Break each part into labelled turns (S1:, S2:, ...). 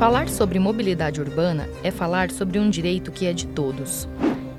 S1: Falar sobre mobilidade urbana é falar sobre um direito que é de todos.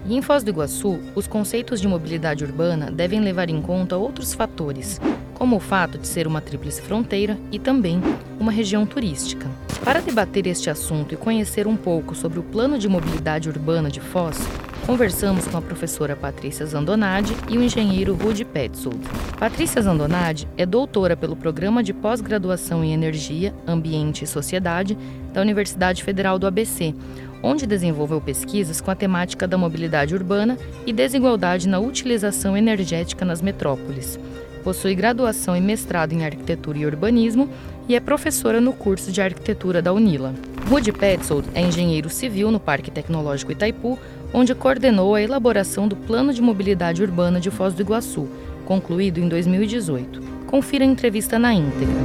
S1: E em Foz do Iguaçu, os conceitos de mobilidade urbana devem levar em conta outros fatores, como o fato de ser uma tríplice fronteira e também uma região turística. Para debater este assunto e conhecer um pouco sobre o Plano de Mobilidade Urbana de Foz, conversamos com a professora Patrícia Zandonade e o engenheiro Rudy Petzold. Patrícia Zandonade é doutora pelo Programa de Pós-Graduação em Energia, Ambiente e Sociedade da Universidade Federal do ABC, onde desenvolveu pesquisas com a temática da mobilidade urbana e desigualdade na utilização energética nas metrópoles. Possui graduação e mestrado em Arquitetura e Urbanismo e é professora no curso de Arquitetura da UNILA. Rudy Petzold é engenheiro civil no Parque Tecnológico Itaipu, onde coordenou a elaboração do Plano de Mobilidade Urbana de Foz do Iguaçu, concluído em 2018. Confira a entrevista na íntegra.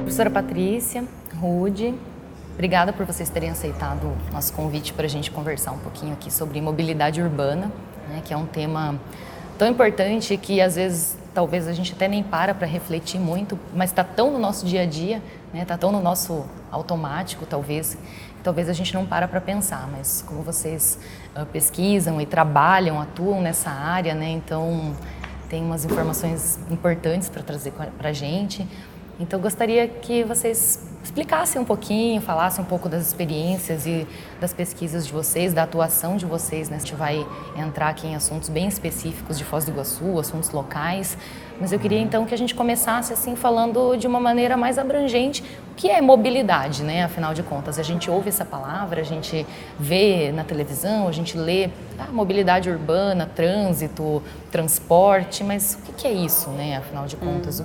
S1: Professora Patrícia, Rudy, obrigada por vocês terem aceitado o nosso convite para a gente conversar um pouquinho aqui sobre mobilidade urbana, né, que é um tema tão importante que às vezes talvez a gente até nem para refletir muito, mas está tão no nosso dia a dia, né, está tão no nosso automático talvez a gente não para pensar, mas como vocês pesquisam e trabalham, atuam nessa área, né, então tem umas informações importantes para trazer para a gente. Então, eu gostaria que vocês explicassem um pouquinho, falassem um pouco das experiências e das pesquisas de vocês, da atuação de vocês, né? A gente vai entrar aqui em assuntos bem específicos de Foz do Iguaçu, assuntos locais, mas eu queria então que a gente começasse assim falando de uma maneira mais abrangente o que é mobilidade, né? Afinal de contas, a gente ouve essa palavra, a gente vê na televisão, a gente lê mobilidade urbana, trânsito, transporte, mas o que é isso, né? Afinal de contas,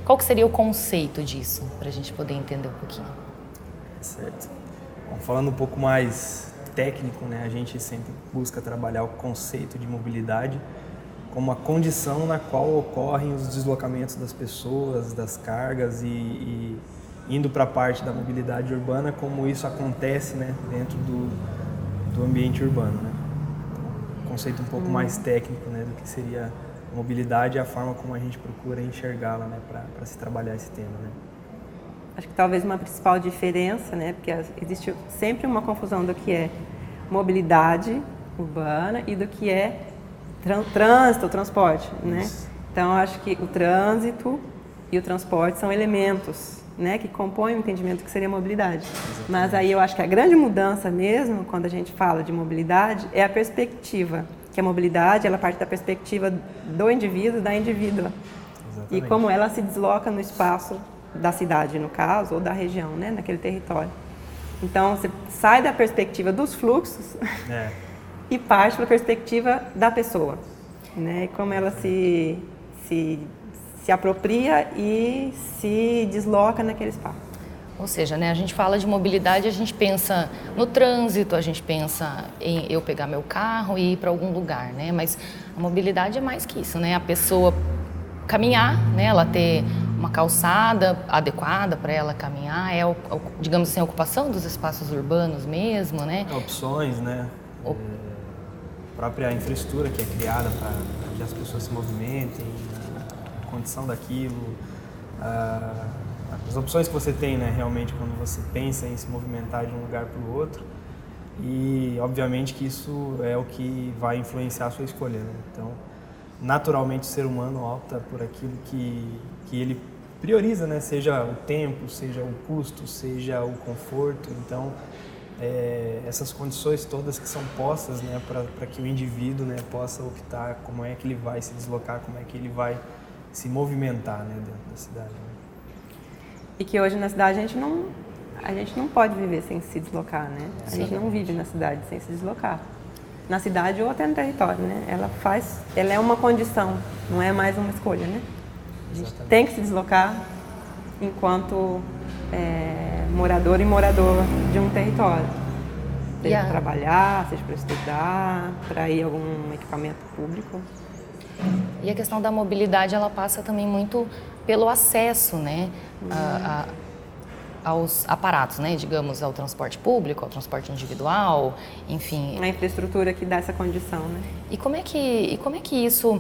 S1: qual que seria o conceito disso, para a gente poder entender um pouquinho?
S2: Certo. Bom, falando um pouco mais técnico, né? A gente sempre busca trabalhar o conceito de mobilidade como a condição na qual ocorrem os deslocamentos das pessoas, das cargas e indo para a parte da mobilidade urbana, como isso acontece, né, dentro do ambiente urbano, né? Então, um conceito um pouco mais técnico, né, do que seria a mobilidade e a forma como a gente procura enxergá-la, né, para se trabalhar esse tema, né?
S3: Acho que talvez uma principal diferença, né, porque existe sempre uma confusão do que é mobilidade urbana e do que é trânsito, transporte, né? Então, acho que o trânsito e o transporte são elementos, né, que compõem o entendimento que seria mobilidade. Exatamente. Mas aí eu acho que a grande mudança mesmo, quando a gente fala de mobilidade, é a perspectiva, que a mobilidade ela parte da perspectiva do indivíduo, da indivídua. Exatamente. E como ela se desloca no espaço da cidade, no caso, ou da região, né, naquele território. Então, você sai da perspectiva dos fluxos e parte para a perspectiva da pessoa, né, como ela se apropria e se desloca naquele espaço.
S1: Ou seja, né, a gente fala de mobilidade, a gente pensa no trânsito, a gente pensa em eu pegar meu carro e ir para algum lugar, né? Mas a mobilidade é mais que isso, né? A pessoa caminhar, né? Ela ter uma calçada adequada para ela caminhar, digamos assim, a ocupação dos espaços urbanos mesmo, né?
S2: Opções, né? A própria infraestrutura que é criada para que as pessoas se movimentem, a condição daquilo, as opções que você tem, né, realmente, quando você pensa em se movimentar de um lugar para o outro. E, obviamente, que isso é o que vai influenciar a sua escolha, né? Então, naturalmente, o ser humano opta por aquilo que ele prioriza, né? Seja o tempo, seja o custo, seja o conforto. Então, essas condições todas que são postas, né, para que o indivíduo, né, possa optar como é que ele vai se deslocar, como é que ele vai se movimentar, né, dentro da cidade, né?
S3: E que hoje na cidade a gente não pode viver sem se deslocar, né? A gente não vive na cidade sem se deslocar. Na cidade ou até no território, né? Ela é uma condição, não é mais uma escolha, né? A gente tem que se deslocar enquanto morador e moradora de um território. Seja para trabalhar, seja para estudar, para ir a algum equipamento público.
S1: E a questão da mobilidade, ela passa também muito pelo acesso, né, aos aparatos, né, digamos, ao transporte público, ao transporte individual, enfim.
S3: A infraestrutura que dá essa condição, né?
S1: E como é que isso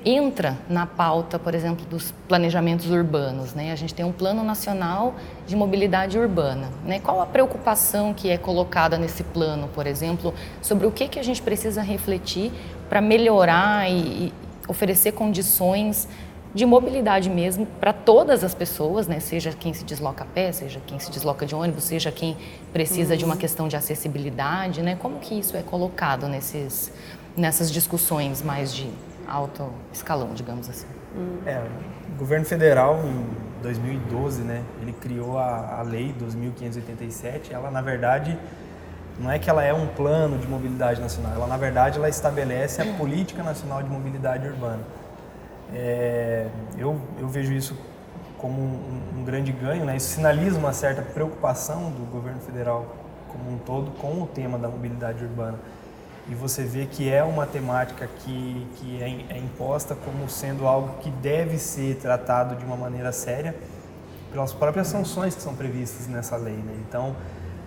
S1: entra na pauta, por exemplo, dos planejamentos urbanos, né? A gente tem um Plano Nacional de Mobilidade Urbana, né? Qual a preocupação que é colocada nesse plano, por exemplo, sobre o que a gente precisa refletir para melhorar e oferecer condições de mobilidade mesmo para todas as pessoas, né? Seja quem se desloca a pé, seja quem se desloca de ônibus, seja quem precisa de uma questão de acessibilidade, né? Como que isso é colocado nessas discussões mais de alto escalão, digamos assim?
S2: O governo federal, em 2012, né, ele criou a Lei 2.587. Ela, na verdade, não é que ela é um plano de mobilidade nacional, ela, na verdade, ela estabelece a Política Nacional de Mobilidade Urbana. Eu vejo isso como um grande ganho, né? Isso sinaliza uma certa preocupação do governo federal como um todo com o tema da mobilidade urbana. E você vê que é uma temática que é imposta como sendo algo que deve ser tratado de uma maneira séria pelas próprias sanções que são previstas nessa lei, né? Então,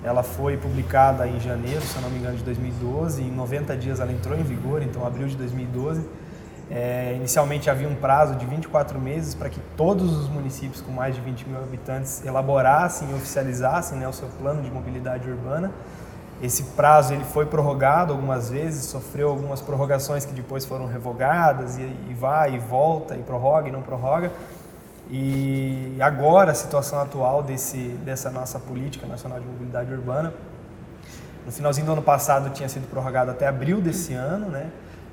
S2: ela foi publicada em janeiro, se eu não me engano, de 2012, em 90 dias ela entrou em vigor, então abril de 2012. Inicialmente havia um prazo de 24 meses para que todos os municípios com mais de 20 mil habitantes elaborassem e oficializassem, né, o seu plano de mobilidade urbana. Esse prazo ele foi prorrogado algumas vezes, sofreu algumas prorrogações que depois foram revogadas, e vai e volta, e prorroga e não prorroga. E agora a situação atual dessa nossa Política Nacional de Mobilidade Urbana, no finalzinho do ano passado tinha sido prorrogado até abril desse ano, né?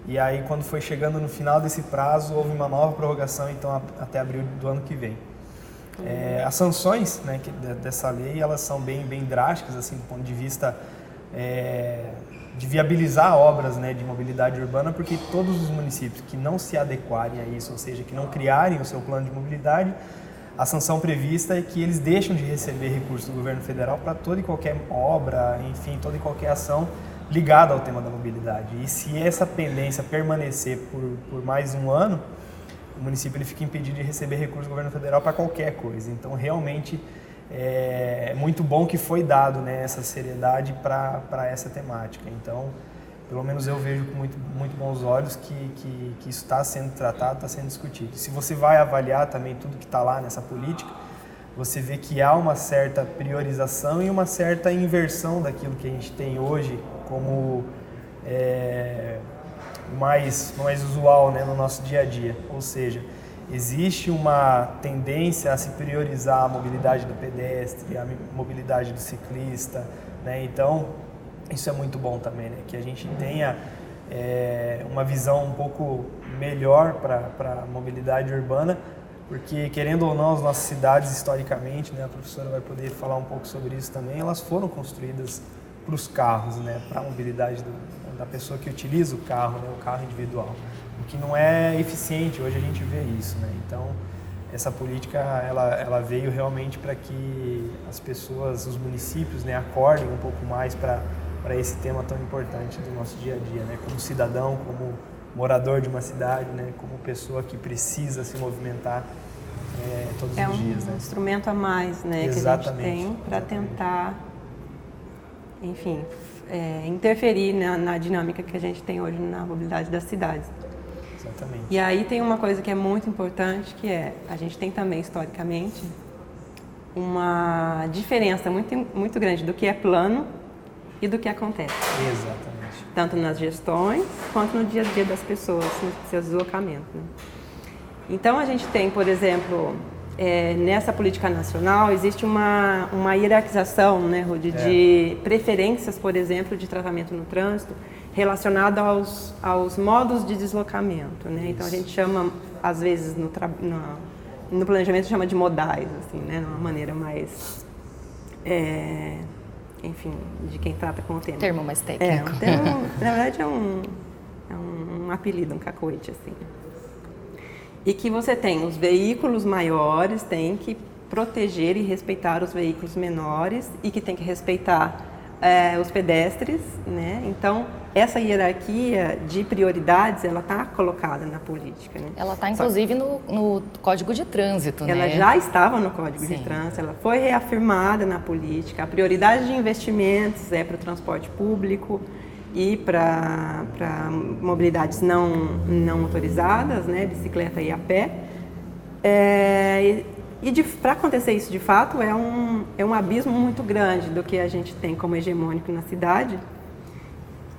S2: E aí, quando foi chegando no final desse prazo, houve uma nova prorrogação, então, até abril do ano que vem. As sanções, né, dessa lei, elas são bem drásticas, assim, do ponto de vista de viabilizar obras, né, de mobilidade urbana, porque todos os municípios que não se adequarem a isso, ou seja, que não criarem o seu plano de mobilidade, a sanção prevista é que eles deixam de receber recursos do governo federal para toda e qualquer obra, enfim, toda e qualquer ação ligada ao tema da mobilidade. E se essa pendência permanecer por mais um ano, o município ele fica impedido de receber recursos do governo federal para qualquer coisa. Então, realmente, é muito bom que foi dado, né, essa seriedade para essa temática. Então, pelo menos eu vejo com muito bons olhos que isso está sendo tratado, está sendo discutido. Se você vai avaliar também tudo que está lá nessa política, você vê que há uma certa priorização e uma certa inversão daquilo que a gente tem hoje como mais usual, né, no nosso dia a dia. Ou seja, existe uma tendência a se priorizar a mobilidade do pedestre, a mobilidade do ciclista, né? Então, isso é muito bom também, né? Que a gente tenha uma visão um pouco melhor para a mobilidade urbana, porque, querendo ou não, as nossas cidades, historicamente, né, a professora vai poder falar um pouco sobre isso também, elas foram construídas para os carros, né, para a mobilidade da pessoa que utiliza o carro, né, o carro individual, o que não é eficiente. Hoje a gente vê isso, né? Então, essa política ela veio realmente para que as pessoas, os municípios, né, acordem um pouco mais para esse tema tão importante do nosso dia a dia, né, como cidadão, como morador de uma cidade, né, como pessoa que precisa se movimentar todos os dias.
S3: É um instrumento a mais, né, que a gente tem para tentar, enfim, interferir na dinâmica que a gente tem hoje na mobilidade das cidades.
S2: Exatamente.
S3: E aí tem uma coisa que é muito importante, que a gente tem também, historicamente, uma diferença muito grande do que é plano e do que acontece.
S2: Exatamente.
S3: Tanto nas gestões, quanto no dia a dia das pessoas, no seu deslocamento, né? Então, a gente tem, por exemplo, nessa política nacional, existe uma hierarquização, né, Rudy, de preferências, por exemplo, de tratamento no trânsito, relacionado aos modos de deslocamento, né? Então, a gente chama, às vezes, no planejamento, chama de modais, assim, né, de uma maneira mais... enfim, de quem trata com o tema.
S1: Termo mais técnico.
S3: Um termo, na verdade, é um apelido, um cacoete, assim. E que você tem os veículos maiores, tem que proteger e respeitar os veículos menores e que tem que respeitar os pedestres, né? Então, essa hierarquia de prioridades, ela está colocada na política, né?
S1: Ela está, inclusive, no Código de Trânsito,
S3: ela,
S1: né?
S3: já estava no Código
S1: Sim.
S3: de Trânsito, ela foi reafirmada na política. A prioridade de investimentos é para o transporte público e para mobilidades não motorizadas, né, bicicleta e a pé. Para acontecer isso de fato é um abismo muito grande do que a gente tem como hegemônico na cidade,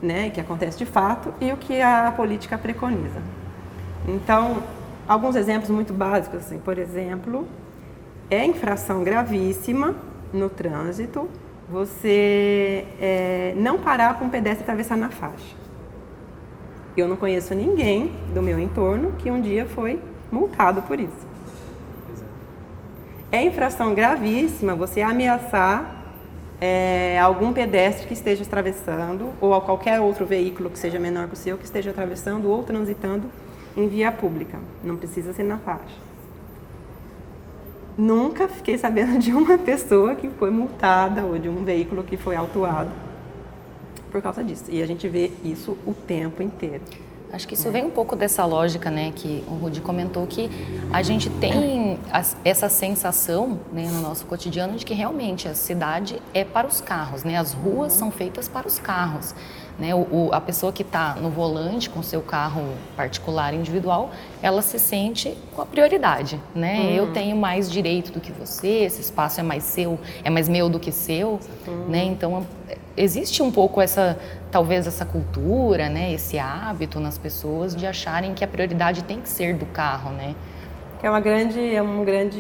S3: né, que acontece de fato, e o que a política preconiza. Então, alguns exemplos muito básicos, assim, por exemplo, é infração gravíssima no trânsito você não parar para um pedestre atravessar na faixa. Eu não conheço ninguém do meu entorno que um dia foi multado por isso. É infração gravíssima você ameaçar algum pedestre que esteja atravessando ou a qualquer outro veículo que seja menor que o seu que esteja atravessando ou transitando em via pública. Não precisa ser na faixa. Nunca fiquei sabendo de uma pessoa que foi multada ou de um veículo que foi autuado por causa disso. E a gente vê isso o tempo inteiro.
S1: Acho que isso vem um pouco dessa lógica, né, que o Rudi comentou, que a gente tem essa sensação, né, no nosso cotidiano de que realmente a cidade é para os carros, né, as ruas são feitas para os carros, né, a pessoa que está no volante com seu carro particular individual, ela se sente com a prioridade, né, eu tenho mais direito do que você, esse espaço é mais meu do que seu, né, então existe um pouco talvez essa cultura, né, esse hábito nas pessoas de acharem que a prioridade tem que ser do carro, né?
S3: Que é uma grande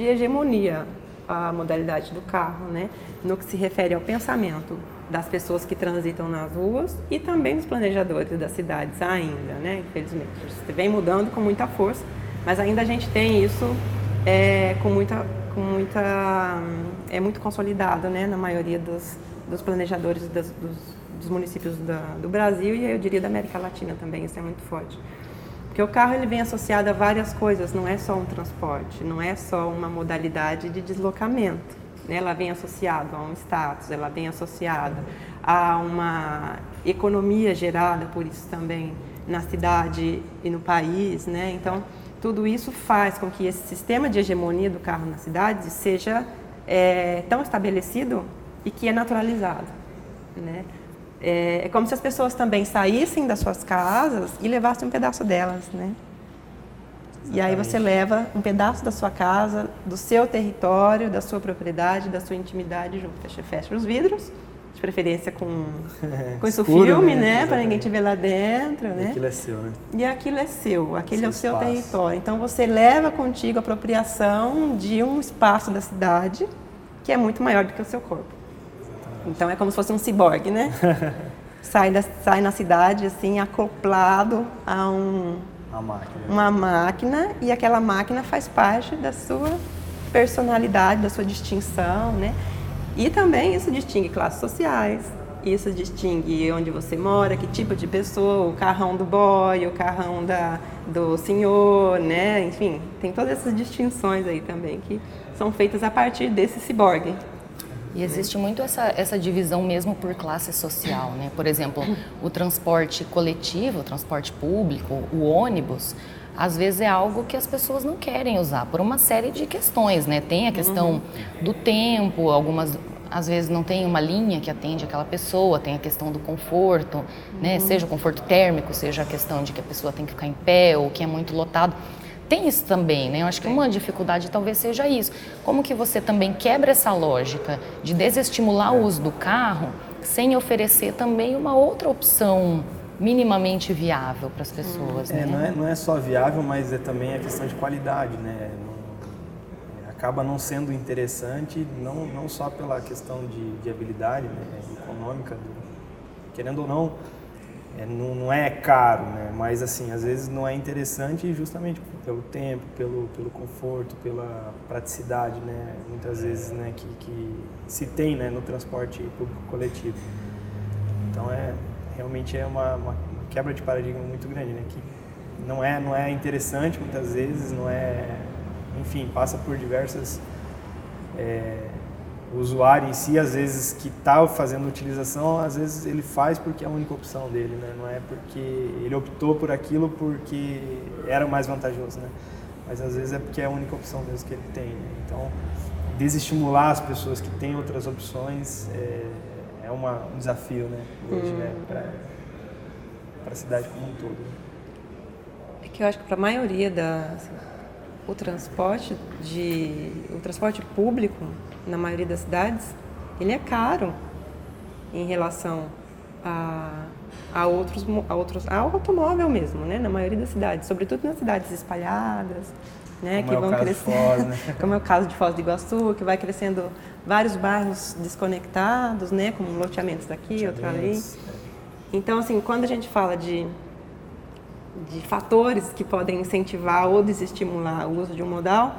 S3: hegemonia a modalidade do carro, né, no que se refere ao pensamento das pessoas que transitam nas ruas e também dos planejadores das cidades ainda, né, infelizmente. Isso vem mudando com muita força, mas ainda a gente tem isso é muito consolidado, né, na maioria dos planejadores dos municípios do Brasil e eu diria da América Latina também, isso é muito forte. Porque o carro ele vem associado a várias coisas, não é só um transporte, não é só uma modalidade de deslocamento, né? Ela vem associada a um status, ela vem associada a uma economia gerada por isso também na cidade e no país, né? Então, tudo isso faz com que esse sistema de hegemonia do carro na cidade seja tão estabelecido e que é naturalizado, né? É como se as pessoas também saíssem das suas casas e levassem um pedaço delas, né? Exatamente. E aí você leva um pedaço da sua casa, do seu território, da sua propriedade, da sua intimidade junto. Fecha os vidros, de preferência com isso filme, né? Para ninguém te ver lá dentro, né?
S2: E aquilo é seu, né?
S3: E aquilo é seu, aquele é o seu
S2: espaço.
S3: território. Então você leva contigo a apropriação de um espaço da cidade que é muito maior do que o seu corpo. Então é como se fosse um ciborgue, né? sai na cidade assim acoplado a uma máquina e aquela máquina faz parte da sua personalidade, da sua distinção, né? E também isso distingue classes sociais, isso distingue onde você mora, que tipo de pessoa, o carrão do boy, o carrão do senhor, né? Enfim, tem todas essas distinções aí também que são feitas a partir desse ciborgue.
S1: E existe muito essa divisão mesmo por classe social, né? Por exemplo, o transporte coletivo, o transporte público, o ônibus, às vezes é algo que as pessoas não querem usar por uma série de questões, né? Tem a questão do tempo, algumas às vezes não tem uma linha que atende aquela pessoa, tem a questão do conforto, né? Seja o conforto térmico, seja a questão de que a pessoa tem que ficar em pé ou que é muito lotado. Tem isso também, né? Eu acho que uma dificuldade talvez seja isso. Como que você também quebra essa lógica de desestimular o uso do carro sem oferecer também uma outra opção minimamente viável para as pessoas, né?
S2: Não é só viável, mas é também a questão de qualidade, né? Acaba não sendo interessante, não só pela questão de habilidade, né, econômica, querendo ou não, não é caro, né? Mas assim, às vezes não é interessante justamente pelo tempo, pelo conforto, pela praticidade, né? Muitas vezes, né, que se tem, né, no transporte público coletivo. Então realmente é uma quebra de paradigma muito grande, né? Que não é interessante muitas vezes, enfim, passa por diversas o usuário em si, às vezes, que está fazendo utilização, às vezes ele faz porque é a única opção dele, né? Não é porque ele optou por aquilo porque era mais vantajoso, né? Mas às vezes é porque é a única opção mesmo que ele tem, né? Então, desestimular as pessoas que têm outras opções é um desafio, né? Hoje, né? a cidade como um todo.
S3: É que eu acho que para a maioria o transporte público, na maioria das cidades, ele é caro em relação ao automóvel mesmo, né? Na maioria das cidades, sobretudo nas cidades espalhadas, né? Que vão crescendo, como é o caso de Foz do Iguaçu, que vai crescendo vários bairros desconectados, né? Como loteamentos daqui, outro ali. Então, assim, quando a gente fala de fatores que podem incentivar ou desestimular o uso de um modal,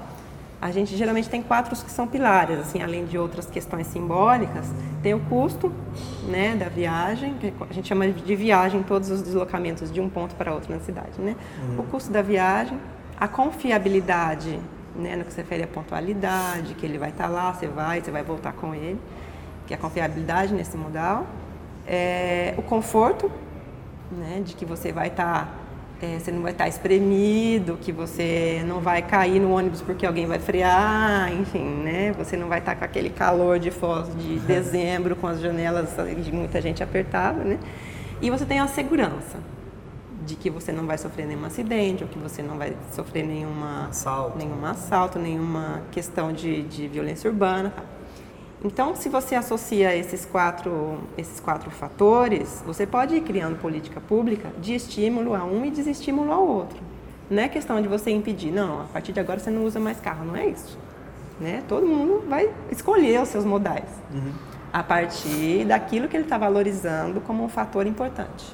S3: a gente geralmente tem 4 que são pilares, assim, além de outras questões simbólicas. Tem o custo, né, da viagem, que a gente chama de viagem todos os deslocamentos de um ponto para outro na cidade, né? O custo da viagem, a confiabilidade, né, no que se refere à pontualidade, que ele vai estar lá, você vai voltar com ele, que é a confiabilidade nesse modal. O conforto, né, de que você vai estar... você não vai estar espremido, que você não vai cair no ônibus porque alguém vai frear, enfim, né? Você não vai estar com aquele calor de Foz de dezembro, com as janelas de muita gente apertada, né? E você tem a segurança de que você não vai sofrer nenhum acidente, ou que você não vai sofrer nenhum assalto, nenhuma questão de violência urbana. Então, se você associa esses quatro fatores, você pode ir criando política pública de estímulo a um e desestímulo ao outro. Não é questão de você impedir, não, a partir de agora você não usa mais carro, não é isso. Né? Todo mundo vai escolher os seus modais, a partir daquilo que ele está valorizando como um fator importante.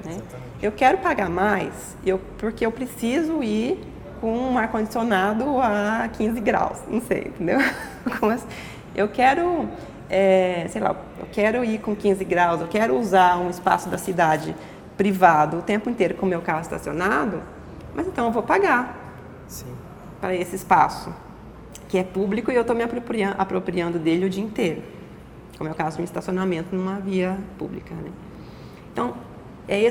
S3: Né? Eu quero pagar mais porque eu preciso ir com um ar-condicionado a 15 graus, não sei, entendeu? Como assim? Eu quero, eu quero ir com 15 graus, eu quero usar um espaço da cidade privado o tempo inteiro com o meu carro estacionado, mas então eu vou pagar para esse espaço, que é público e eu estou me apropriando dele o dia inteiro, como é o caso de um estacionamento numa via pública. Né? Então,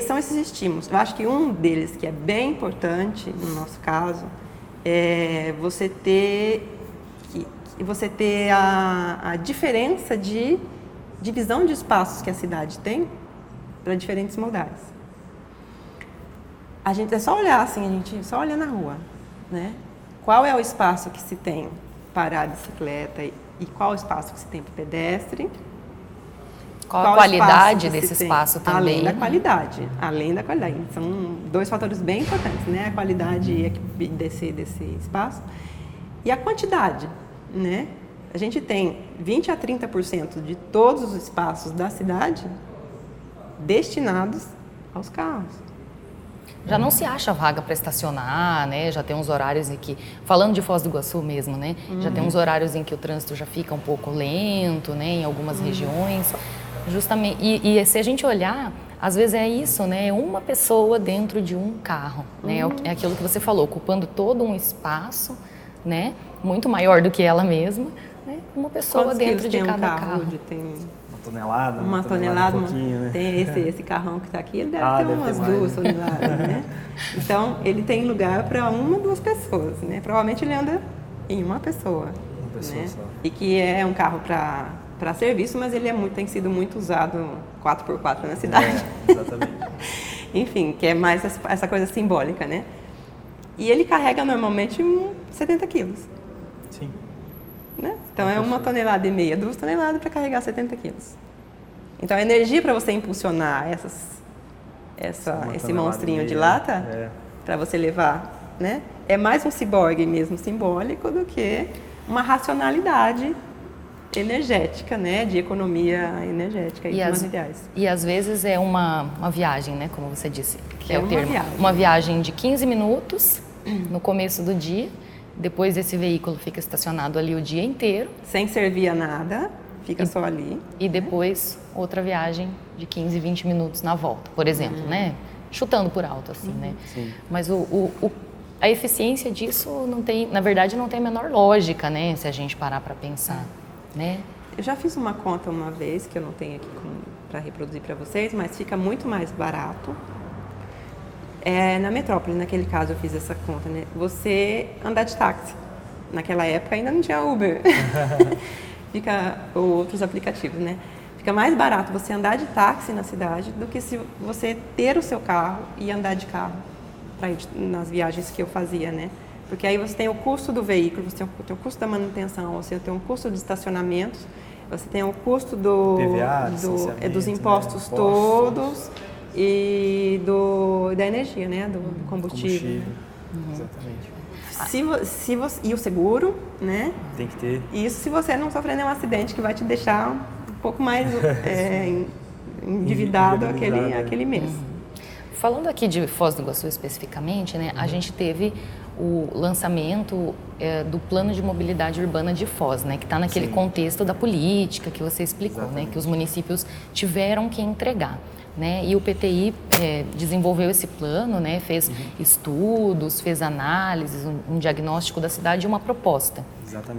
S3: são esses estímulos. Eu acho que um deles, que é bem importante no nosso caso, é você ter a diferença de divisão de espaços que a cidade tem para diferentes modais. A gente é só olhar assim, só olhar na rua, né? Qual é o espaço que se tem para a bicicleta e qual o espaço que se tem para o pedestre?
S1: Qual a qualidade desse espaço também?
S3: Além da qualidade. São 2 fatores bem importantes, né? A qualidade desse espaço e a quantidade. Né? A gente tem 20 a 30% de todos os espaços da cidade destinados aos carros.
S1: Já não se acha vaga para estacionar, né? Já tem uns horários em que, falando de Foz do Iguaçu mesmo, né? Já tem uns horários em que o trânsito já fica um pouco lento, né? Em algumas regiões. Justamente, e se a gente olhar, às vezes é isso, né? Uma pessoa dentro de um carro, né? É aquilo que você falou, ocupando todo um espaço, né? Muito maior do que ela mesma, né? Uma pessoa
S3: Quantos
S1: dentro de cada carro.
S3: Tem
S2: Uma tonelada, um pouquinho, né?
S3: Tem esse carrão que está aqui, ele deve ter umas 2 toneladas, né? Então, ele tem lugar para 1 ou 2 pessoas, né? Provavelmente ele anda em uma pessoa. Né?
S2: Só.
S3: E que é um carro para serviço, mas ele tem sido muito usado 4x4 na cidade.
S2: Exatamente.
S3: Enfim, que é mais essa coisa simbólica, né? E ele carrega normalmente 70 quilos.
S2: Sim.
S3: Né? Então é 1,5 toneladas, 2 toneladas para carregar 70 quilos. Então a energia para você impulsionar esse monstrinho de lata, para você levar, né? É mais um ciborgue mesmo simbólico do que uma racionalidade energética, né? De economia energética e materiais.
S1: E às vezes é uma viagem, né? Como você disse, que é o termo.
S3: Viagem.
S1: Uma viagem de 15 minutos no começo do dia. Depois esse veículo fica estacionado ali o dia inteiro.
S3: Sem servir a nada, fica só ali.
S1: E depois outra viagem de 15, 20 minutos na volta, por exemplo, né? Chutando por alto, assim, né?
S2: Sim.
S1: Mas a eficiência disso, na verdade, não tem a menor lógica, né? Se a gente parar para pensar, né?
S3: Eu já fiz uma conta uma vez, que eu não tenho aqui para reproduzir para vocês, mas fica muito mais barato. Na metrópole, naquele caso, eu fiz essa conta, né? Você andar de táxi. Naquela época ainda não tinha Uber. Ou outros aplicativos, né? Fica mais barato você andar de táxi na cidade do que se você ter o seu carro e andar de carro para ir nas viagens que eu fazia, né? Porque aí você tem o custo do veículo, você tem o custo da manutenção, você tem o custo de estacionamentos, você tem o custo
S2: PVA,
S3: dos impostos, né? Todos e da energia, né? Do combustível. Exatamente. E o seguro, né?
S2: Tem que ter.
S3: Isso se você não sofrer nenhum acidente que vai te deixar um pouco mais endividado aquele mês.
S1: Falando aqui de Foz do Iguaçu especificamente, né? A gente teve o lançamento do Plano de Mobilidade Urbana de Foz, né, que está naquele contexto da política que você explicou, né, que os municípios tiveram que entregar. Né, e o PTI desenvolveu esse plano, né, fez estudos, fez análises, um diagnóstico da cidade e uma proposta,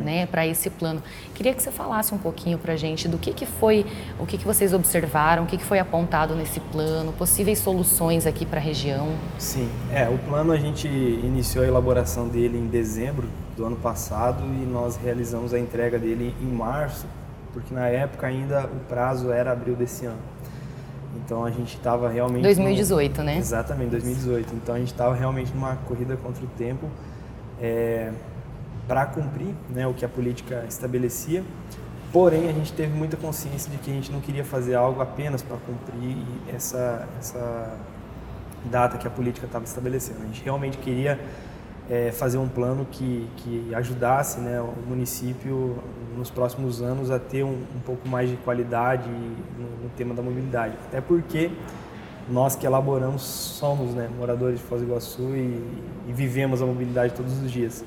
S1: né, para esse plano. Queria que você falasse um pouquinho para a gente do que foi, o que vocês observaram, o que foi apontado nesse plano, possíveis soluções aqui para a região.
S2: Sim, o plano a gente iniciou a elaboração dele em dezembro do ano passado e nós realizamos a entrega dele em março, porque na época ainda o prazo era abril desse ano. Então a gente estava realmente...
S1: 2018, né?
S2: Exatamente, 2018. Então a gente estava realmente numa corrida contra o tempo para cumprir, né, o que a política estabelecia. Porém, a gente teve muita consciência de que a gente não queria fazer algo apenas para cumprir essa data que a política estava estabelecendo. A gente realmente queria fazer um plano que ajudasse, né, o município nos próximos anos a ter um pouco mais de qualidade no tema da mobilidade. Até porque nós que elaboramos somos, né, moradores de Foz do Iguaçu e vivemos a mobilidade todos os dias.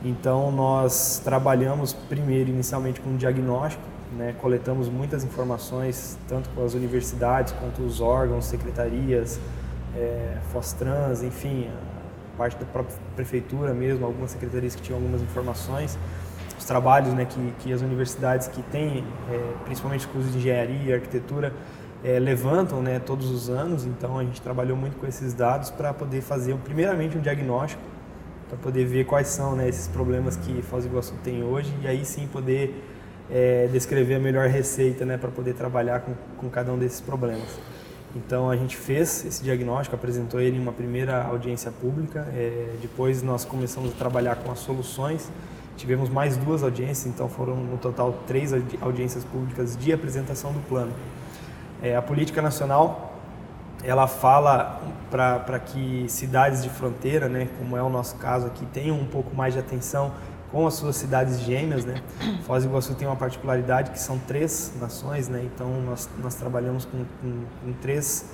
S2: Então nós trabalhamos primeiro inicialmente com um diagnóstico, né, coletamos muitas informações tanto com as universidades quanto os órgãos, secretarias, Fostrans, enfim, parte da própria prefeitura mesmo, algumas secretarias que tinham algumas informações, os trabalhos, né, que as universidades que têm, principalmente cursos de engenharia e arquitetura, levantam, né, todos os anos. Então a gente trabalhou muito com esses dados para poder fazer primeiramente um diagnóstico, para poder ver quais são, né, esses problemas que Foz do Iguaçu tem hoje e aí sim poder descrever a melhor receita, né, para poder trabalhar com cada um desses problemas. Então a gente fez esse diagnóstico, apresentou ele em uma primeira audiência pública, depois nós começamos a trabalhar com as soluções, tivemos mais 2 audiências, então foram no total 3 audiências públicas de apresentação do plano. A política nacional, ela fala para que cidades de fronteira, né, como é o nosso caso aqui, tenham um pouco mais de atenção com as suas cidades gêmeas, né? Foz do Iguaçu tem uma particularidade que são 3 nações, né? Então nós trabalhamos com 3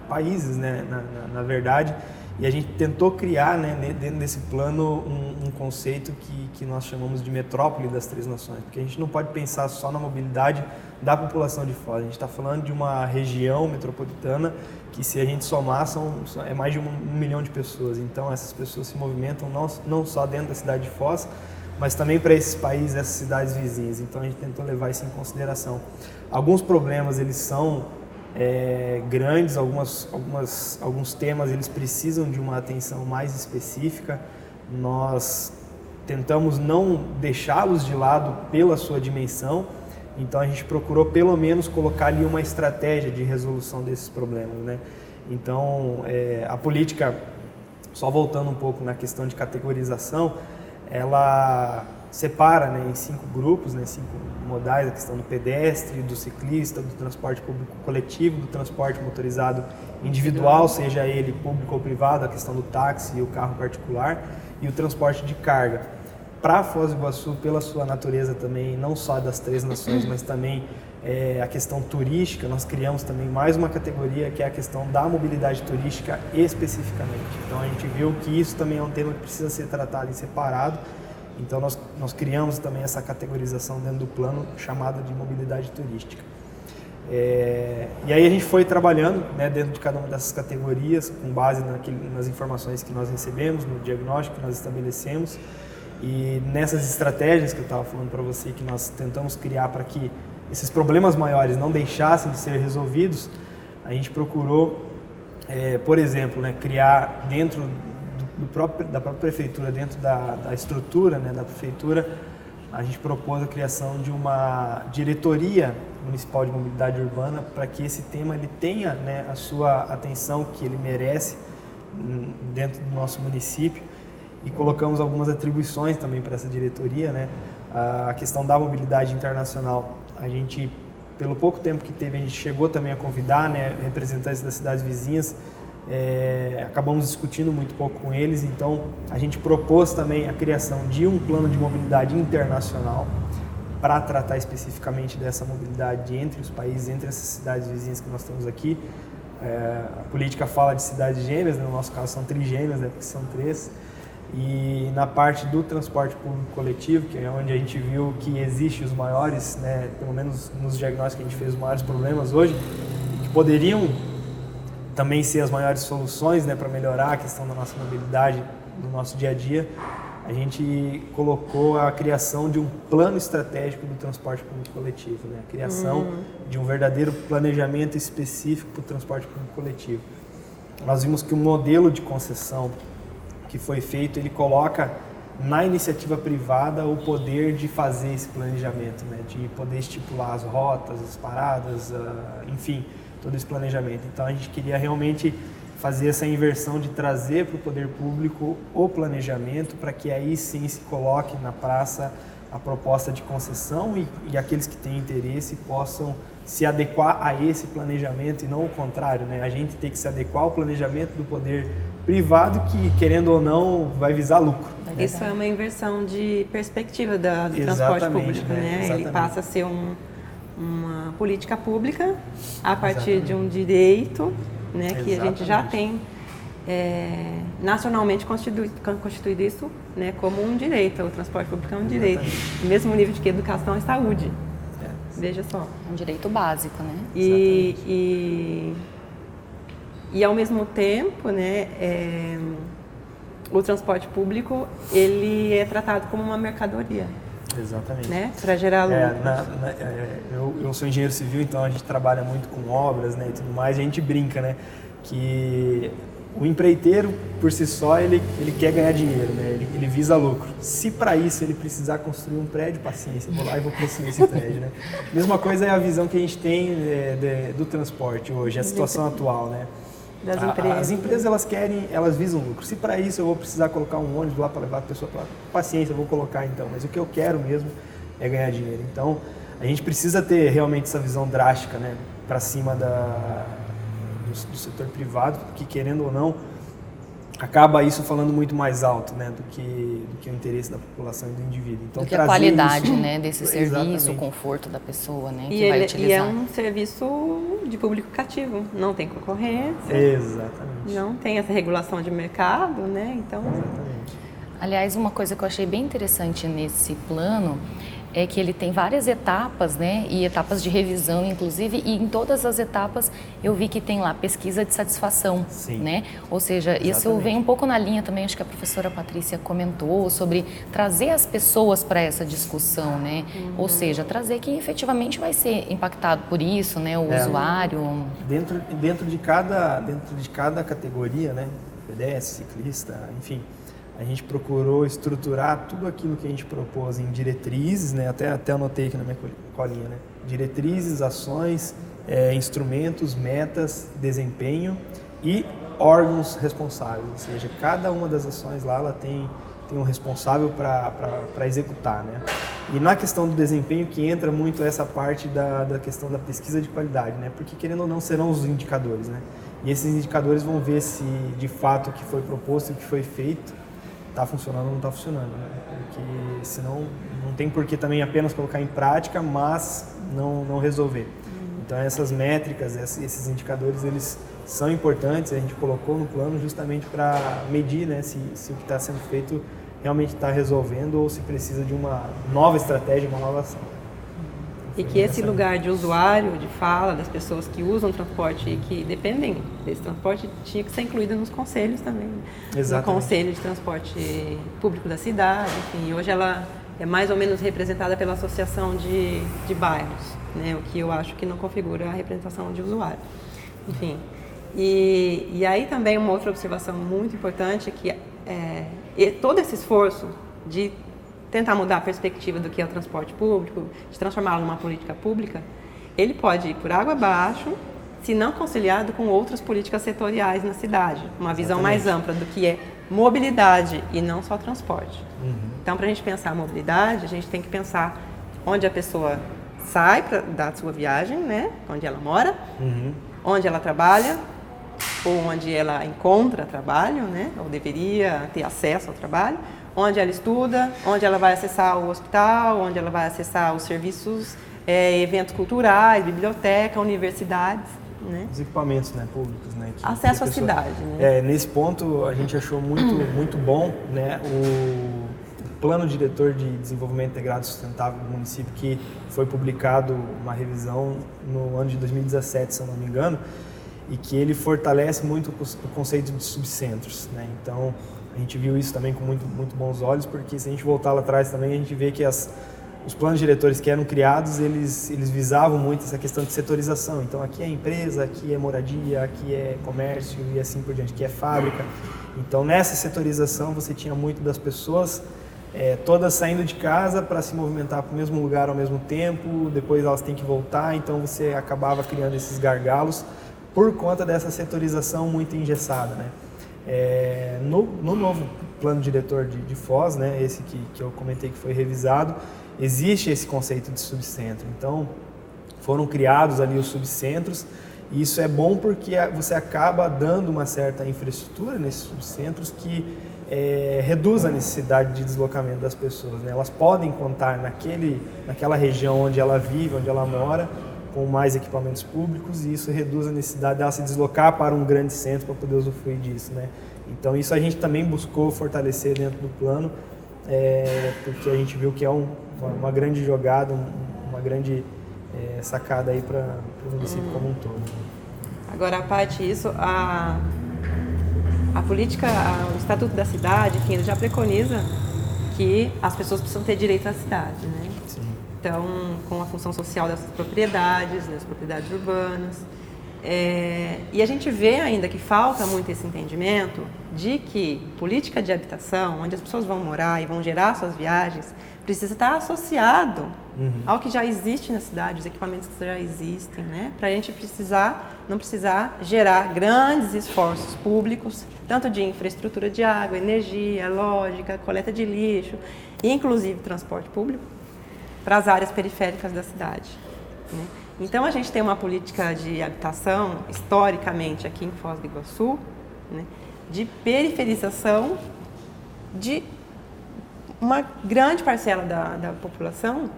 S2: países, né? Na verdade, e a gente tentou criar, né, dentro desse plano um conceito que nós chamamos de metrópole das 3 nações, porque a gente não pode pensar só na mobilidade da população de Foz. A gente está falando de uma região metropolitana que, se a gente somar, é mais de 1 milhão de pessoas. Então, essas pessoas se movimentam não só dentro da cidade de Foz, mas também para esses países, essas cidades vizinhas. Então, a gente tentou levar isso em consideração. Alguns problemas, eles são grandes, alguns temas, eles precisam de uma atenção mais específica. Nós tentamos não deixá-los de lado pela sua dimensão. Então a gente procurou pelo menos colocar ali uma estratégia de resolução desses problemas, né? Então a política, só voltando um pouco na questão de categorização, ela separa, né, em 5 grupos, né, 5 modais: a questão do pedestre, do ciclista, do transporte público coletivo, do transporte motorizado individual, seja ele público ou privado, a questão do táxi e o carro particular, e o transporte de carga. Para Foz do Iguaçu, pela sua natureza também, não só das 3 nações, mas também a questão turística, nós criamos também mais uma categoria, que é a questão da mobilidade turística especificamente. Então a gente viu que isso também é um tema que precisa ser tratado em separado. Então nós criamos também essa categorização dentro do plano, chamada de mobilidade turística. E aí a gente foi trabalhando, né, dentro de cada uma dessas categorias, com base nas informações que nós recebemos, no diagnóstico que nós estabelecemos. E nessas estratégias que eu estava falando para você, que nós tentamos criar para que esses problemas maiores não deixassem de ser resolvidos, a gente procurou, por exemplo, né, criar dentro da própria prefeitura, dentro da estrutura, né, da prefeitura, a gente propôs a criação de uma diretoria municipal de mobilidade urbana para que esse tema ele tenha, né, a sua atenção que ele merece dentro do nosso município, e colocamos algumas atribuições também para essa diretoria, né? A questão da mobilidade internacional, a gente, pelo pouco tempo que teve, a gente chegou também a convidar, né, representantes das cidades vizinhas, acabamos discutindo muito pouco com eles, então a gente propôs também a criação de um plano de mobilidade internacional para tratar especificamente dessa mobilidade entre os países, entre essas cidades vizinhas que nós temos aqui. A política fala de cidades gêmeas, né? No nosso caso são trigêmeas, né? Porque são 3. E na parte do transporte público coletivo, que é onde a gente viu que existem os maiores, né? Pelo menos nos diagnósticos que a gente fez, os maiores problemas hoje, que poderiam também ser as maiores soluções, né? Para melhorar a questão da nossa mobilidade no nosso dia a dia, a gente colocou a criação de um plano estratégico do transporte público coletivo, né? A criação de um verdadeiro planejamento específico para o transporte público coletivo. Nós vimos que o modelo de concessão que foi feito, ele coloca na iniciativa privada o poder de fazer esse planejamento, né? De poder estipular as rotas, as paradas, enfim, todo esse planejamento. Então a gente queria realmente fazer essa inversão de trazer para o poder público o planejamento para que aí sim se coloque na praça a proposta de concessão e aqueles que têm interesse possam se adequar a esse planejamento e não o contrário, né? A gente tem que se adequar ao planejamento do poder privado que, querendo ou não, vai visar lucro.
S3: Isso é uma inversão de perspectiva do transporte público, né? Ele passa a ser uma política pública a partir de um direito, né, que a gente já tem nacionalmente constituído isso, né, como um direito. O transporte público é um direito, no mesmo nível de que educação e saúde. Veja só.
S1: Um direito básico, né?
S3: E ao mesmo tempo, né, o transporte público ele é tratado como uma mercadoria.
S2: Exatamente.
S3: Né? Para gerar lucro.
S2: Eu sou engenheiro civil, então a gente trabalha muito com obras, né, e tudo mais. A gente brinca, né, que o empreiteiro, por si só, ele quer ganhar dinheiro, né, ele visa lucro. Se para isso ele precisar construir um prédio, paciência, vou lá e vou construir esse prédio, né. Mesma coisa é a visão que a gente tem do transporte hoje, a situação atual, né.
S3: Das empresas.
S2: As empresas, elas visam lucro. Se para isso eu vou precisar colocar um ônibus lá para levar a pessoa para lá, paciência, eu vou colocar então. Mas o que eu quero mesmo é ganhar dinheiro. Então, a gente precisa ter realmente essa visão drástica, né, para cima do setor privado, porque querendo ou não, acaba isso falando muito mais alto, né, do que o interesse da população e do indivíduo. Então,
S1: do que a qualidade, né, desse serviço, o conforto da pessoa, né, que vai utilizar.
S3: E é um serviço de público cativo, não tem concorrência.
S2: Exatamente.
S3: Não tem essa regulação de mercado, né, então...
S2: Exatamente.
S1: Aliás, uma coisa que eu achei bem interessante nesse plano é que ele tem várias etapas, né, e etapas de revisão, inclusive, e em todas as etapas eu vi que tem lá pesquisa de satisfação,
S2: Sim.
S1: né, ou seja,
S2: Exatamente.
S1: Isso vem um pouco na linha também, acho que a professora Patrícia comentou, sobre trazer as pessoas para essa discussão, né, ou seja, trazer quem efetivamente vai ser impactado por isso, né, o usuário.
S2: Dentro de cada categoria, né, pedestre, ciclista, enfim, a gente procurou estruturar tudo aquilo que a gente propôs em diretrizes, né? Até anotei aqui na minha colinha, né? Diretrizes, ações, instrumentos, metas, desempenho e órgãos responsáveis. Ou seja, cada uma das ações lá ela tem um responsável para executar, né? E na questão do desempenho que entra muito essa parte da questão da pesquisa de qualidade, né? Porque querendo ou não serão os indicadores, né? E esses indicadores vão ver se de fato o que foi proposto e o que foi feito está funcionando ou não está funcionando, né? Porque senão não tem por que também apenas colocar em prática, mas não resolver. Então essas métricas, esses indicadores, eles são importantes, a gente colocou no plano justamente para medir, né, se o que está sendo feito realmente está resolvendo ou se precisa de uma nova estratégia, uma nova ação.
S3: E que esse lugar de usuário, de fala, das pessoas que usam o transporte e que dependem desse transporte, tinha que ser incluído nos conselhos também.
S2: Exatamente.
S3: No Conselho de Transporte Público da cidade, enfim. Hoje ela é mais ou menos representada pela Associação de Bairros, né? O que eu acho que não configura a representação de usuário. Enfim. E aí também uma outra observação muito importante é que todo esse esforço de tentar mudar a perspectiva do que é o transporte público, de transformá-lo numa política pública, ele pode ir por água abaixo, se não conciliado com outras políticas setoriais na cidade. Uma visão mais ampla do que é mobilidade e não só transporte. Então, para a gente pensar a mobilidade, a gente tem que pensar onde a pessoa sai da sua viagem, né? Onde ela mora, onde ela trabalha, ou onde ela encontra trabalho, né? Ou deveria ter acesso ao trabalho, onde ela estuda, onde ela vai acessar o hospital, onde ela vai acessar os serviços, eventos culturais, biblioteca, universidades. Né?
S2: Os equipamentos, né, públicos, né?
S3: Acesso à cidade, né?
S2: Nesse ponto, a gente achou muito bom, né, o Plano Diretor de Desenvolvimento Integrado Sustentável do município, que foi publicado uma revisão no ano de 2017, se eu não me engano, e que ele fortalece muito o conceito de subcentros, né? Então, a gente viu isso também com muito bons olhos, porque se a gente voltar lá atrás também, a gente vê que os planos diretores que eram criados, eles visavam muito essa questão de setorização. Então, aqui é empresa, aqui é moradia, aqui é comércio e assim por diante, aqui é fábrica. Então, nessa setorização, você tinha muito das pessoas todas saindo de casa para se movimentar para o mesmo lugar ao mesmo tempo, depois elas têm que voltar, então você acabava criando esses gargalos por conta dessa setorização muito engessada, né? No novo plano diretor de Foz, né, esse que eu comentei que foi revisado, existe esse conceito de subcentro. Então, foram criados ali os subcentros, e isso é bom porque você acaba dando uma certa infraestrutura nesses subcentros que reduz a necessidade de deslocamento das pessoas, né? Elas podem contar naquela região onde ela vive, onde ela mora, com mais equipamentos públicos, e isso reduz a necessidade dela se deslocar para um grande centro para poder usufruir disso, né? Então, isso a gente também buscou fortalecer dentro do plano, porque a gente viu que é uma grande jogada, uma grande sacada aí para o município como um todo.
S3: Agora, a parte disso, a política, o Estatuto da Cidade, enfim, ele já preconiza que as pessoas precisam ter direito à cidade, né?
S2: Sim.
S3: Então, com a função social dessas propriedades, das propriedades urbanas. E a gente vê ainda que falta muito esse entendimento de que política de habitação, onde as pessoas vão morar e vão gerar suas viagens, precisa estar associado ao que já existe na cidade, os equipamentos que já existem, né? Para a gente não precisar gerar grandes esforços públicos, tanto de infraestrutura de água, energia, lógica, coleta de lixo, e inclusive transporte público, para as áreas periféricas da cidade, né? Então, a gente tem uma política de habitação, historicamente, aqui em Foz do Iguaçu, né, de periferização de uma grande parcela da população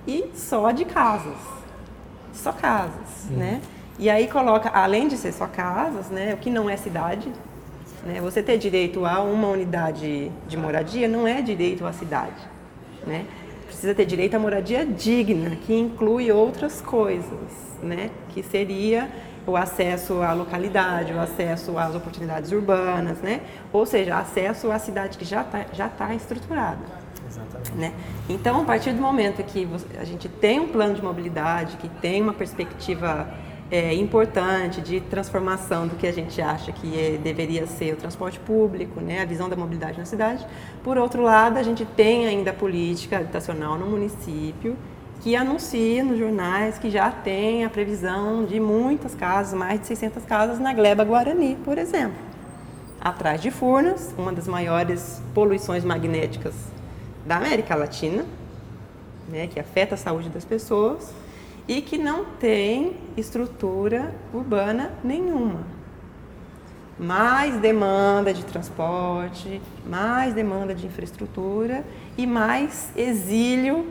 S3: e só de casas. Só casas, né? E aí coloca, além de ser só casas, né, o que não é cidade, né, você ter direito a uma unidade de moradia não é direito à cidade, né? Precisa ter direito à moradia digna, que inclui outras coisas, né? Que seria o acesso à localidade, o acesso às oportunidades urbanas, né? Ou seja, acesso à cidade que já tá estruturada.
S2: Exatamente.
S3: Né? Então, a partir do momento que a gente tem um plano de mobilidade, que tem uma perspectiva importante de transformação do que a gente acha que deveria ser o transporte público, né, a visão da mobilidade na cidade. Por outro lado, a gente tem ainda a política habitacional no município, que anuncia nos jornais que já tem a previsão de muitas casas, mais de 600 casas na Gleba Guarani, por exemplo. Atrás de Furnas, uma das maiores poluições magnéticas da América Latina, né, que afeta a saúde das pessoas, e que não tem estrutura urbana nenhuma. Mais demanda de transporte, mais demanda de infraestrutura e mais exílio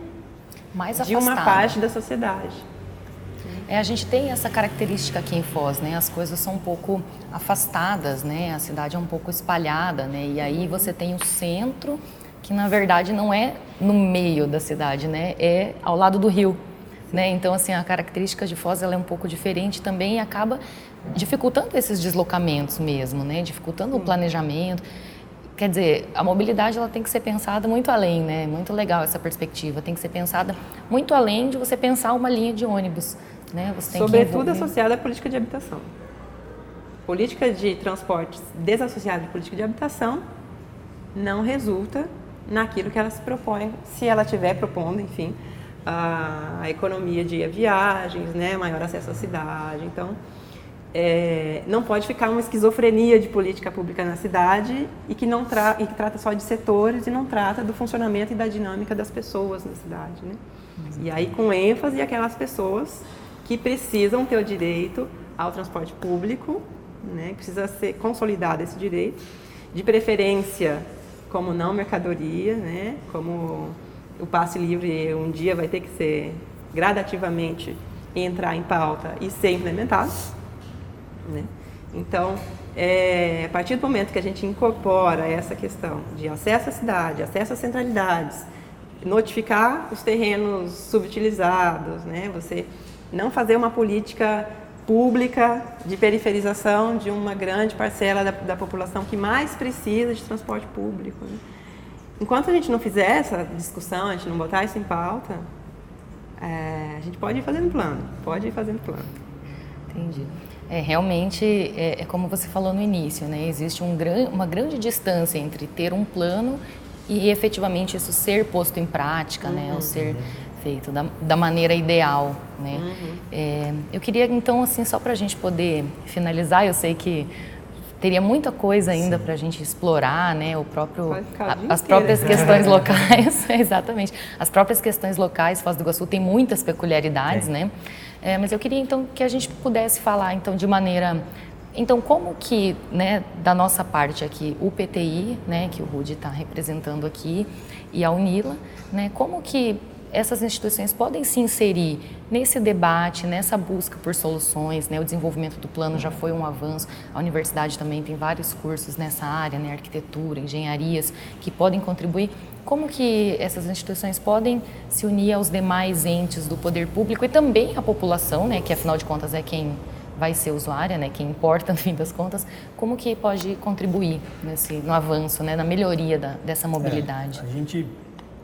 S3: de uma parte da sociedade.
S1: A gente tem essa característica aqui em Foz, né? As coisas são um pouco afastadas, né? A cidade é um pouco espalhada, né? E aí você tem o centro, que na verdade não é no meio da cidade, né? É ao lado do rio. Né? Então, assim, a característica de Foz ela é um pouco diferente também e acaba dificultando esses deslocamentos mesmo, né? Dificultando o planejamento. Quer dizer, a mobilidade ela tem que ser pensada muito além, né? Muito legal essa perspectiva. Tem que ser pensada muito além de você pensar uma linha de ônibus, né? Você tem
S3: sobretudo associada à política de habitação. Política de transportes desassociada de política de habitação não resulta naquilo que ela se propõe, se ela estiver propondo, enfim, a economia de viagens, né, maior acesso à cidade. Então, não pode ficar uma esquizofrenia de política pública na cidade e que trata só de setores e não trata do funcionamento e da dinâmica das pessoas na cidade, né? E aí com ênfase aquelas pessoas que precisam ter o direito ao transporte público, né? Precisa ser consolidado esse direito, de preferência como não mercadoria, né? Como o passe livre um dia vai ter que ser gradativamente entrar em pauta e ser implementado, né? Então, a partir do momento que a gente incorpora essa questão de acesso à cidade, acesso às centralidades, notificar os terrenos subutilizados, né? Você não fazer uma política pública de periferização de uma grande parcela da população que mais precisa de transporte público, né? Enquanto a gente não fizer essa discussão, a gente não botar isso em pauta, a gente pode ir fazendo plano,
S1: Entendi. Realmente, é como você falou no início, né? Existe uma grande distância entre ter um plano e efetivamente isso ser posto em prática, né? Ou ser feito da maneira ideal, né? Eu queria, então, assim, só para a gente poder finalizar, eu sei que teria muita coisa ainda para a gente explorar, né? As próprias questões locais, exatamente. As próprias questões locais, Foz do Iguaçu tem muitas peculiaridades, né? Mas eu queria então que a gente pudesse falar então de maneira, então como que, né, da nossa parte aqui, o PTI, né, que o Rudy está representando aqui, e a UNILA, né, como que essas instituições podem se inserir nesse debate, nessa busca por soluções, né? O desenvolvimento do plano já foi um avanço, a universidade também tem vários cursos nessa área, né? Arquitetura, engenharias, que podem contribuir. Como que essas instituições podem se unir aos demais entes do poder público e também à população, né? Que afinal de contas é quem vai ser usuária, né? Quem importa no fim das contas, como que pode contribuir no avanço, né? Na melhoria dessa mobilidade?
S2: A gente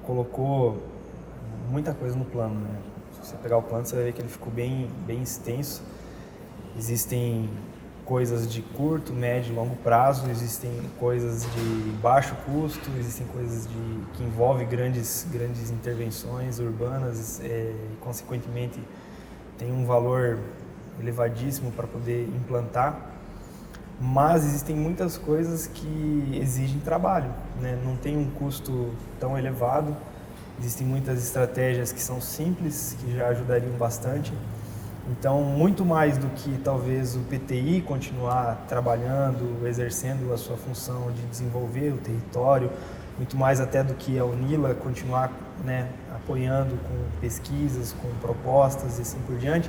S2: colocou muita coisa no plano, né? Se você pegar o plano, você vai ver que ele ficou bem extenso. Existem coisas de curto, médio e longo prazo, existem coisas de baixo custo, existem coisas que envolvem grandes intervenções urbanas e, consequentemente, tem um valor elevadíssimo para poder implantar. Mas existem muitas coisas que exigem trabalho, né? Não tem um custo tão elevado. Existem muitas estratégias que são simples, que já ajudariam bastante. Então, muito mais do que talvez o PTI continuar trabalhando, exercendo a sua função de desenvolver o território, muito mais até do que a UNILA continuar, né, apoiando com pesquisas, com propostas e assim por diante,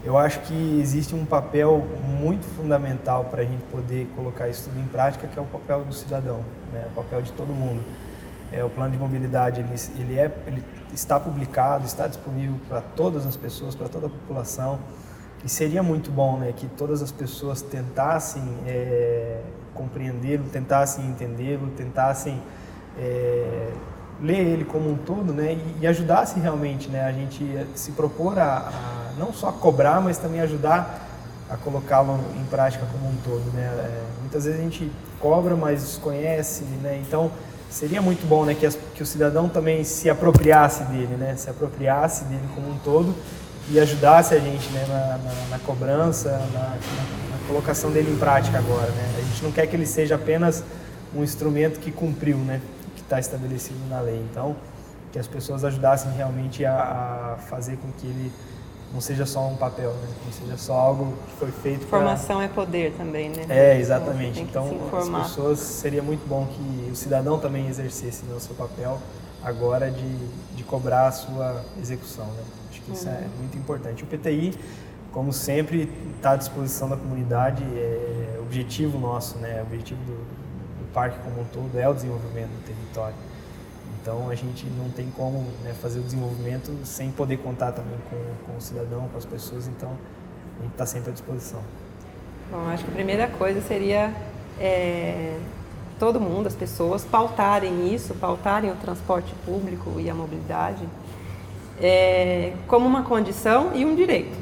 S2: eu acho que existe um papel muito fundamental para a gente poder colocar isso tudo em prática, que é o papel do cidadão, né, o papel de todo mundo. O plano de mobilidade ele está publicado, está disponível para todas as pessoas, para toda a população, e seria muito bom, né, que todas as pessoas tentassem compreendê-lo, tentassem entendê-lo, tentassem ler ele como um todo, né, e ajudassem realmente, né, a gente se propor a não só cobrar, mas também ajudar a colocá-lo em prática como um todo, né. Muitas vezes a gente cobra, mas desconhece, né, então seria muito bom, né, que o cidadão também se apropriasse dele, né, se apropriasse dele como um todo e ajudasse a gente, né, na cobrança, na colocação dele em prática agora, né. A gente não quer que ele seja apenas um instrumento que cumpriu, né, o que está estabelecido na lei. Então, que as pessoas ajudassem realmente a fazer com que ele não seja só um papel, né, não seja só algo que foi feito para...
S3: Formação é poder também, né?
S2: Exatamente.
S3: Então,
S2: as pessoas, seria muito bom que o cidadão também exercesse, né, o seu papel agora de cobrar a sua execução, né? Acho que isso é muito importante. O PTI, como sempre, está à disposição da comunidade, o objetivo nosso, né, o objetivo do parque como um todo é o desenvolvimento do território. Então, a gente não tem como, né, fazer o desenvolvimento sem poder contar também com o cidadão, com as pessoas, então a gente está sempre à disposição.
S3: Bom, acho que a primeira coisa seria todo mundo, as pessoas, pautarem o transporte público e a mobilidade como uma condição e um direito,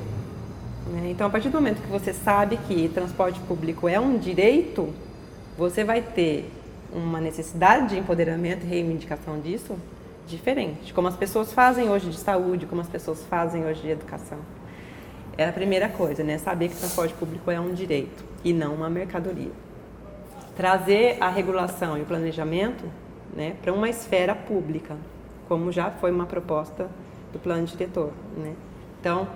S3: né? Então, a partir do momento que você sabe que transporte público é um direito, você vai ter uma necessidade de empoderamento e reivindicação disso diferente, como as pessoas fazem hoje de saúde, como as pessoas fazem hoje de educação. É a primeira coisa, né? Saber que o transporte público é um direito e não uma mercadoria. Trazer a regulação e o planejamento, né, para uma esfera pública, como já foi uma proposta do plano diretor, né? Então,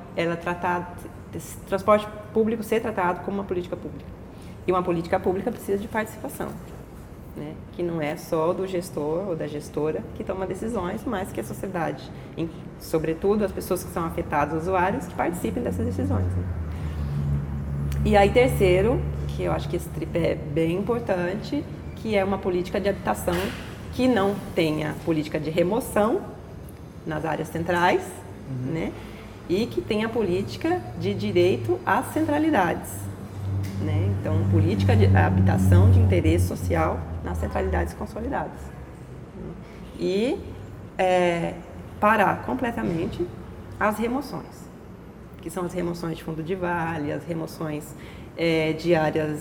S3: transporte público ser tratado como uma política pública. E uma política pública precisa de participação, né? Que não é só do gestor ou da gestora que toma decisões, mas que a sociedade, sobretudo as pessoas que são afetadas, os usuários, que participem dessas decisões, né? E aí, terceiro, que eu acho que esse tripé é bem importante, que é uma política de habitação que não tenha política de remoção nas áreas centrais, né? E que tenha política de direito às centralidades, né? Então, política de habitação de interesse social nas centralidades consolidadas. E parar completamente as remoções, que são as remoções de fundo de vale, as remoções de áreas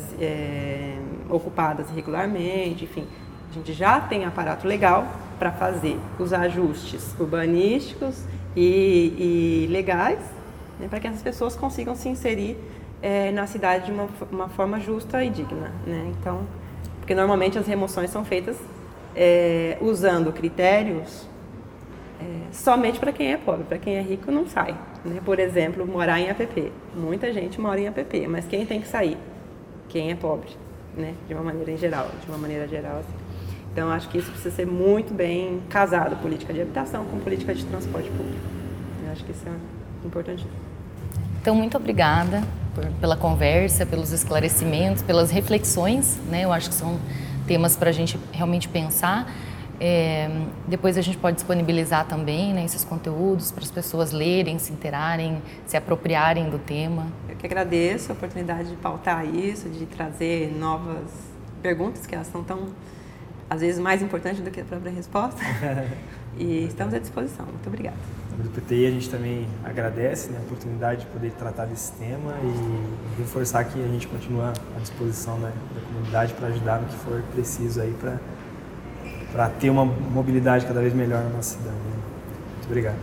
S3: ocupadas irregularmente, enfim. A gente já tem aparato legal para fazer os ajustes urbanísticos e legais, né, para que essas pessoas consigam se inserir na cidade de uma forma justa e digna, né? Então, porque normalmente as remoções são feitas usando critérios somente para quem é pobre, para quem é rico não sai, né? Por exemplo, morar em APP. Muita gente mora em APP, mas quem tem que sair? Quem é pobre, né? De uma maneira geral, assim. Então, acho que isso precisa ser muito bem casado, política de habitação com política de transporte público. Eu acho que isso é importante.
S1: Então, muito obrigada pela conversa, pelos esclarecimentos, pelas reflexões, né? Eu acho que são temas para a gente realmente pensar. Depois a gente pode disponibilizar também, né, esses conteúdos para as pessoas lerem, se inteirarem, se apropriarem do tema.
S3: Eu que agradeço a oportunidade de pautar isso, de trazer novas perguntas, que elas são tão, às vezes, mais importantes do que a própria resposta. E estamos à disposição. Muito obrigada.
S2: Do PTI a gente também agradece, né, a oportunidade de poder tratar desse tema e reforçar que a gente continua à disposição da comunidade para ajudar no que for preciso aí para ter uma mobilidade cada vez melhor na nossa cidade. Muito obrigado.